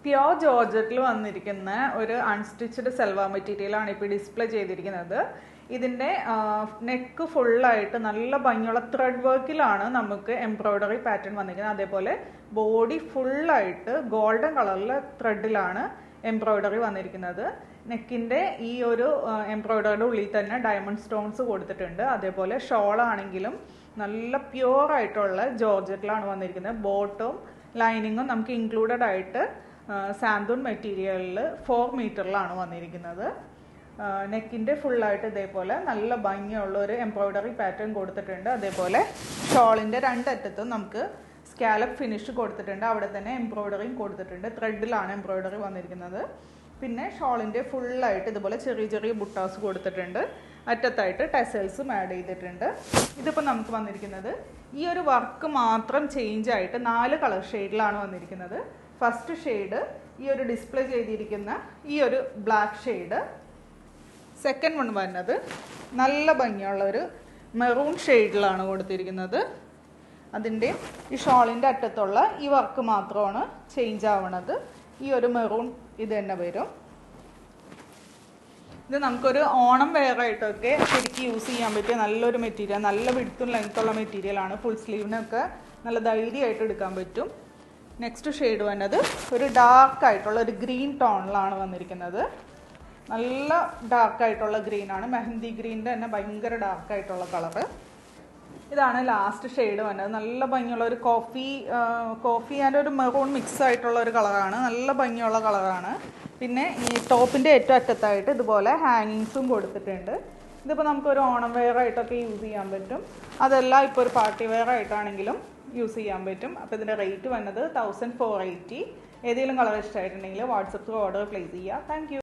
Pure ജോർജറ്റിൽ വന്നിരിക്കുന്ന ഒരു unstitched salwar മെറ്റീരിയലാണ് ഇപ്പോൾ ഡിസ്പ്ലേ ചെയ്തിരിക്കുന്നത്. ഇതിൻ്റെ നെക്ക് ഫുള്ളായിട്ട് നല്ല ഭംഗിയുള്ള ത്രെഡ് വർക്കിലാണ് നമുക്ക് എംബ്രോയ്ഡറി പാറ്റേൺ വന്നിരിക്കുന്നത്. അതേപോലെ ബോഡി ഫുള്ളായിട്ട് ഗോൾഡൻ കളറിലെ ത്രെഡിലാണ് എംബ്രോയ്ഡറി വന്നിരിക്കുന്നത്. നെക്കിൻ്റെ ഈ ഒരു എംബ്രോയ്ഡറിയുടെ ഉള്ളിൽ തന്നെ ഡയമണ്ട് സ്റ്റോൺസ് കൊടുത്തിട്ടുണ്ട്. അതേപോലെ ഷോളാണെങ്കിലും നല്ല പ്യുവർ ആയിട്ടുള്ള ജോർജറ്റിലാണ് വന്നിരിക്കുന്നത്. ബോട്ടും ലൈനിങ്ങും നമുക്ക് ഇൻക്ലൂഡഡ് ആയിട്ട് സാന്തൂൺ മെറ്റീരിയലിൽ 4 മീറ്ററിലാണ് വന്നിരിക്കുന്നത്. നെക്കിൻ്റെ ഫുള്ളായിട്ട് ഇതേപോലെ നല്ല ഭംഗിയുള്ള ഒരു എംബ്രോയ്ഡറി പാറ്റേൺ കൊടുത്തിട്ടുണ്ട്. അതേപോലെ ഷോളിൻ്റെ രണ്ടറ്റത്തും നമുക്ക് സ്കാലപ്പ് ഫിനിഷ് കൊടുത്തിട്ടുണ്ട്. അവിടെ തന്നെ എംബ്രോയ്ഡറിയും കൊടുത്തിട്ടുണ്ട്. ത്രെഡിലാണ് എംബ്രോയ്ഡറി വന്നിരിക്കുന്നത്. പിന്നെ ഷോളിൻ്റെ ഫുള്ളായിട്ട് ഇതുപോലെ ചെറിയ ചെറിയ ബുട്ടാസ് കൊടുത്തിട്ടുണ്ട്. അറ്റത്തായിട്ട് ടെസൽസും ആഡ് ചെയ്തിട്ടുണ്ട്. ഇതിപ്പോൾ നമുക്ക് വന്നിരിക്കുന്നത് ഈ ഒരു വർക്ക് മാത്രം ചേഞ്ച് ആയിട്ട് 4 കളർ ഷെയ്ഡിലാണ് വന്നിരിക്കുന്നത്. ഫസ്റ്റ് ഷെയ്ഡ് ഈ ഒരു ഡിസ്പ്ലേ ചെയ്തിരിക്കുന്ന ഈ ഒരു ബ്ലാക്ക് ഷെയ്ഡ്. സെക്കൻഡ് വൺ വരുന്നത് നല്ല ഭംഗിയുള്ള ഒരു മെറൂൺ ഷെയ്ഡിലാണ് കൊടുത്തിരിക്കുന്നത്. അതിൻ്റെ ഈ ഷോളിൻ്റെ അറ്റത്തുള്ള ഈ വർക്ക് മാത്രമാണ് ചേഞ്ച് ആവണത്. ഈ ഒരു മെറൂൺ ഇത് തന്നെ വരും. ഇത് നമുക്കൊരു ഓണം വെയറായിട്ടൊക്കെ ശരിക്കും യൂസ് ചെയ്യാൻ പറ്റിയ നല്ലൊരു മെറ്റീരിയൽ, നല്ല വിഡ്ത്തും ലെങ്ത്തുള്ള മെറ്റീരിയലാണ്. ഫുൾ സ്ലീവിനൊക്കെ നല്ല ധൈര്യമായിട്ട് എടുക്കാൻ പറ്റും. നെക്സ്റ്റ് ഷെയ്ഡ് വന്നത് ഒരു ഡാർക്കായിട്ടുള്ള ഒരു ഗ്രീൻ ടോണിലാണ് വന്നിരിക്കുന്നത്. നല്ല ഡാർക്കായിട്ടുള്ള ഗ്രീനാണ്, മെഹന്തി ഗ്രീനിൻ്റെ തന്നെ ഭയങ്കര ഡാർക്കായിട്ടുള്ള കളറ്. ഇതാണ് ലാസ്റ്റ് ഷെയ്ഡ് വന്നത്. നല്ല ഭംഗിയുള്ള ഒരു കോഫി ആൻഡ് ഒരു മെറൂൺ മിക്സ് ആയിട്ടുള്ള ഒരു കളറാണ്. നല്ല ഭംഗിയുള്ള കളറാണ്. പിന്നെ ഈ ടോപ്പിൻ്റെ ഏറ്റവും അറ്റത്തായിട്ട് ഇതുപോലെ ഹാങ്ങിങ്സും കൊടുത്തിട്ടുണ്ട്. ഇതിപ്പോൾ നമുക്കൊരു ഓണം വെയർ ആയിട്ടൊക്കെ യൂസ് ചെയ്യാൻ പറ്റും. അതെല്ലാം ഇപ്പോൾ ഒരു പാർട്ടി വെയർ ആയിട്ടാണെങ്കിലും യൂസ് ചെയ്യാൻ പറ്റും. അപ്പോൾ ഇതിൻ്റെ റേറ്റ് വന്നത് 1480. ഏതെങ്കിലും കളർ ഇഷ്ടമായിട്ടുണ്ടെങ്കിൽ വാട്സപ്പ് ത്രൂ ഓർഡർ പ്ലേസ് ചെയ്യുക. Thank you.